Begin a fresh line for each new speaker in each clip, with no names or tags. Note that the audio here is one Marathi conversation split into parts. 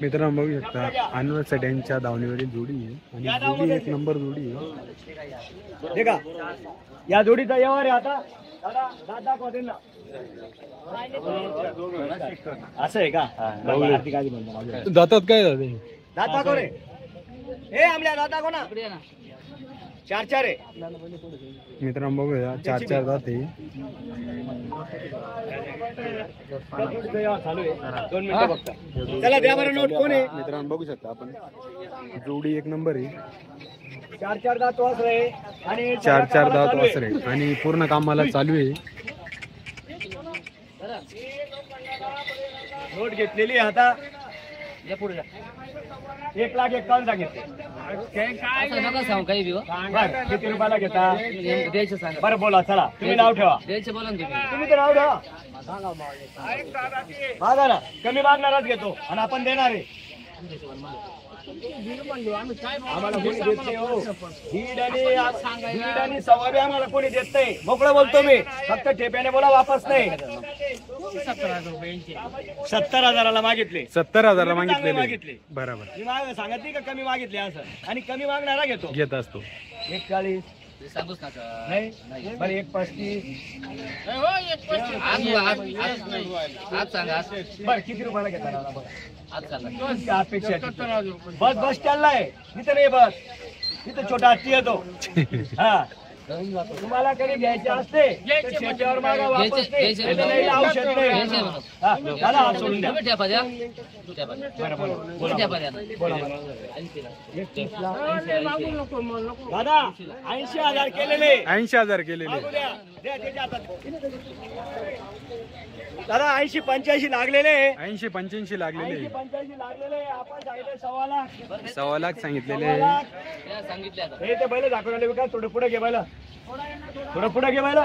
मित्रांनो बघू शकता अनवर सड्यांच्या धावणीवरील जोडी आहे आणि जोडी एक नंबर जोडी आहे.
देखा या जोडीचा व्यवहार आहे आता दादा ना असं आहे का?
जातात काय जाते
दादा को रे हे आमल्या दादा को ना 4-4 आहे.
मित्रांनो बघूया 4-4 जाते.
चालू आहे 2 मिनिटं फक्त. चला द्या बरं नोट. कोण आहे?
मित्रांनो बघू शकता आपण जोडी एक नंबर आहे.
4-4 दात वासरे आणि
4-4 दात वासरे आणि पूर्ण कामाला चालू आहे.
नोट घेतलेली आहे आता. या पुढे 1,51,000 सांगितले.
नका सांगू काही बी.
किती रुपयाला घेता?
द्यायचं सांगा.
बरं बोला. चला तुम्ही नाव ठेवा.
द्यायचं बोला ना
तुम्ही तर नाव ठेवा. मागा ना. कमी मागणारच घेतो आणि आपण देणार आहे. आम्हाला कोणी देत नाही हो. दीड आणि सव्वा बी आम्हाला कोणी देत नाही. मोकळं बोलतो मी. फक्त ठेप्याने बोला वापस नाही. 70,000ला मागितले.
70,000ला मागितले. बरोबर.
मी सांगत नाही का कमी मागितले असं. आणि कमी मागणारा घेत असतो. 1,40
सांगूच नका.
नाही बरं 1,35
आज सांगा.
बरं किती रुपयाला घेता?
आज सांगा.
अपेक्षा बस स्टँडला आहे. तिथं नाही बस. तिथं छोटा हत्ती येतो. हा तुम्हाला कधी घ्यायचे असते शेतीवर मागा वापस नाही. औषध नाही. दादा हात सोडून द्या. दादा 80,000 केलेले.
80,000 केलेले.
दादा 80-85 लागलेले.
80-85 लागलेले.
85 लागलेले. आपण सांगितले 1,00,000.
1,00,000 सांगितलेले.
हे ते बैल दाखवले विकास. थोडं पुढे घे बैल. थोडं पुढे घे बैल.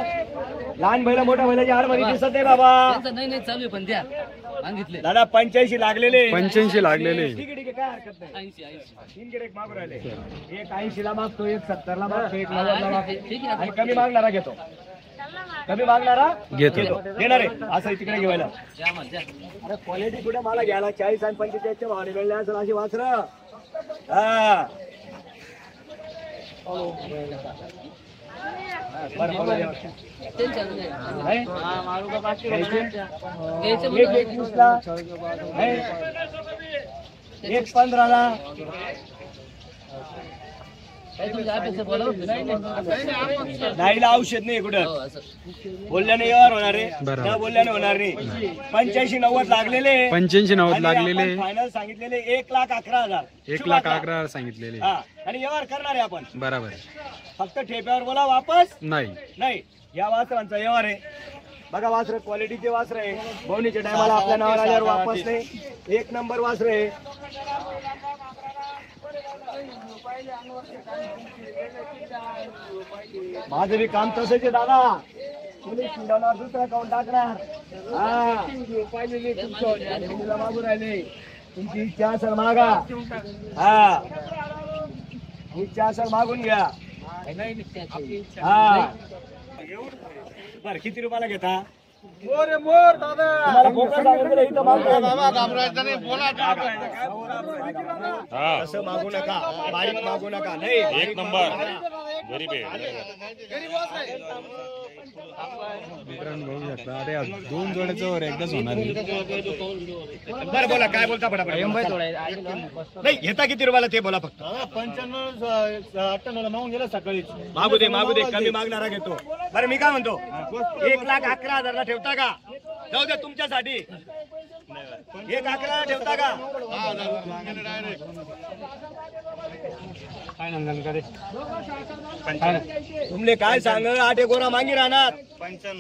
लहान बैल मोठ्या बैलाची हार मध्ये दिसत नाही बाबा.
नाही चालू पण द्या सांगितले.
दादा 85 लागलेले.
85 लागलेले.
ठीक आहे काय हरकत नाही. 3 गिरेक मागू राहिले. एक 80ला मागतो, एक 70ला मागतो, एक 90ला मागतो आणि कमी मागणारा घेतो. कमी मागणारा घेतो. देणार आहे असं तिकडे घेवायला. अरे क्वालिटी कुठे मला घ्यायला 40 आणि 45च्या भावाने मिळले असेल अशी वासर. हा एक 15ला नाहीला औषध नाही कुठं. बोलल्याने व्यवहार होणार आहे. न बोलल्याने होणार नाही. 85-90 लागलेले.
85-90 लागलेले.
फायनल सांगितलेले 1,11,000.
1,11,000 सांगितलेले.
आणि व्यवहार करणार आहे आपण.
बरोबर.
फक्त ठेप्यावर बोला वापस
नाही.
या वासरांचा व्यवहार आहे. बघा वासर क्वालिटीचे वासर आहे. भवनीच्या टायमाला आपल्या नावावर आल्यावर वापस नाही. 1 नंबर वासर आहे. माझं बी काम तसंच आहे दादा. तुम्ही शिंडवणार दुसरा काउंट टाकणार. मागू राहिले. तुमची इच्छा असेल मागा. इच्छा असेल मागून घ्या. बर किती रुपयाला घेता? मोर दादा. तसं मागू नका. बारीक मागू नका. नाही
1 नंबर गरीब आहे.
मित्रांनो बघू शकता. अरे 2 जोड्याचं वर एकदाच होणार.
बरं बोला काय बोलता फटाफट. नाही घेता किती रुपयाला ते बोला फक्त. 95-98 मागून गेला सकाळी. मागू दे कमी मागणारा घेतो. बरं मी काय म्हणतो 1,11,000ला ठेवता का? जाऊ द्या तुमच्यासाठी. 1,11,000 ठेवता का? तुमले काय सांग 8 गोरा मागी राहणार.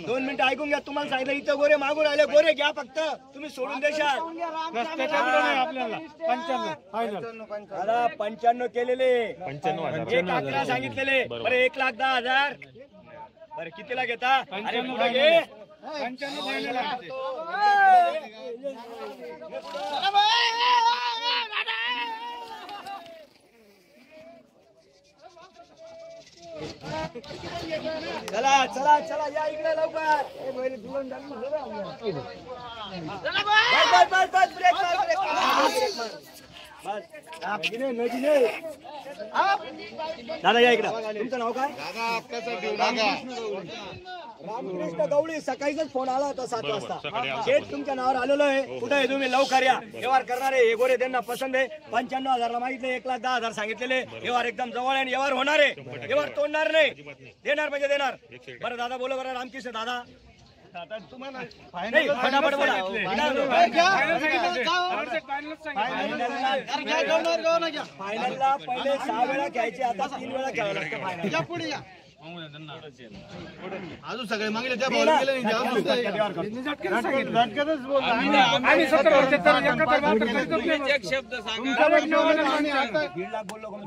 2 मिनिटं ऐकून घ्या. तुम्हाला सांगितलं इथं गोरे मागून राहिले. गोरे घ्या फक्त. तुम्ही सोडून देशाल. आपल्याला 95 केलेले. 1,11,000 सांगितलेले. बरं 1,10,000. बरं कितीला घेता? अरे पुढे घे. 95 चला चला चला या इकडे लवकर ए, बैल दुलन डाल ना, बस, बस, बस, बस, ब्रेक मार, ब्रेक मार, ब्रेक मार. बस. नदीने, नदीने. दादा या इकडे. तुमचं नाव काय? रामकृष्ण गवळी. सकाळीच फोन आला होता 7 वाजता. शेठ तुमच्या नावावर आलेलो आहे. कुठे आहे तुम्ही? लवकर या. व्यवहार करणारे हे गोरे त्यांना पसंत आहे. 95,000 मागितले, 1,10,000 सांगितलेले. व्यवहार एकदम जवळ आहे आणि व्यवहार होणार आहे. व्यवहार तोडणार नाही. देणार म्हणजे देणार. बरं दादा बोला बरं. रामकृष्ण दादा नाही, फटाफट बोला. फायनलला पहिले 6 वेळा घ्यायचे, आता 3 वेळा घ्यावं लागतं फायनल.
अजून सगळे मागले त्या भावाला गेले नाही.
एक शब्द सांगा.
1.5 लाख बोललो का मी?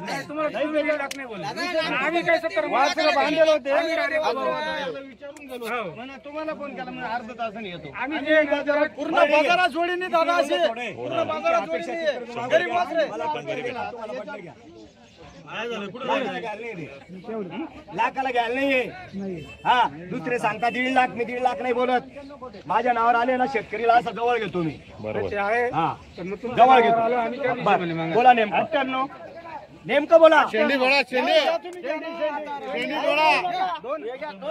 तुम्हाला फोन केला म्हणजे अर्धा तासाने येतो.
पूर्ण बाजारात जोडीने दादा असे पूर्ण बाजारात जोडीने गरीब वासरे. लाखाला घ्यायला नाहीये. हा दुसरे सांगता 1.5 लाख. मी 1.5 लाख नाही बोलत. माझ्या नावावर आले ना शेतकरीला असं जवळ घेतो मी.
बरोबर
हा जवळ घेतो. बरं, बोला नेमकं. 98 नेमकं बोला.
शेंडी बोला, शेंडी बोला.
2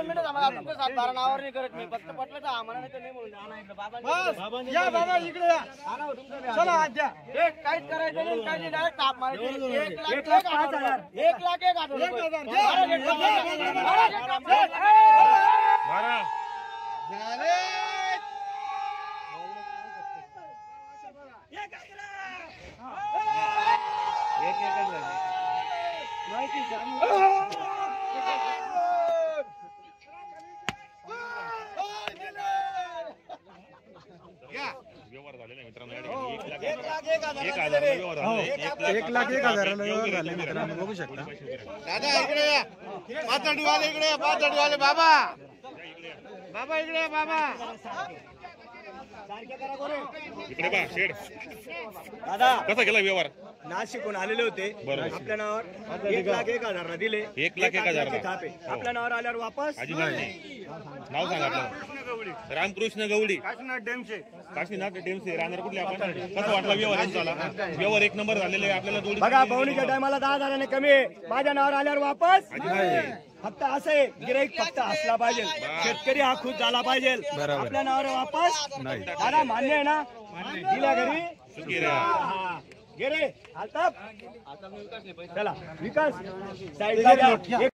मिनिट नावावर नाही करत मी. फक्त पटलं तर आम्हाला नाही तर नाही म्हणून
या बाबा इकडे या.
चला आद्या. एक काहीच करायचं नाही, काही डायरेक्ट ताप मारायची. 1,05,000. 1,01,000.
मारा. व्यवहार झालेला आहे मित्रांनो. 1,01,000 व्यवहार झाले.
1,01,000 व्यवहार झाले मित्रांनो, बघू शकता.
दादा इकडे या. पातळीवाले इकडे या. पातळीवाले बाबा बाबा इकडे या बाबा.
इकडे पहा शेड.
दादा
कसा गेला व्यवहार?
नाशिकहून आलेले होते.
बरोबर.
आपल्या नावावर 1,01,000 दिले.
1,01,000
थापे. आपल्या नावावर आल्यावर वापस
अजिबात नाही. नाव सांगा आपलं. रामकृष्ण गवळी. काशीनाथ डेमसे. राहणार कुठले आपण? कसा वाटला व्यवहार झाला? व्यवहार 1 नंबर झालेले. आपल्याला जोडी
बघा बहुणीच्या टायमाला 10,000 कमी आहे. माझ्या नावावर आल्यावर वापस. फक्त असं आहे गिराईक फक्त हसला पाहिजे. शेतकरी हा खुश झाला पाहिजे. आपल्या नावावर वापस दादा मान्य आहे ना? दिला घरी हा. गे रे आता चला विकास साईडला द्या.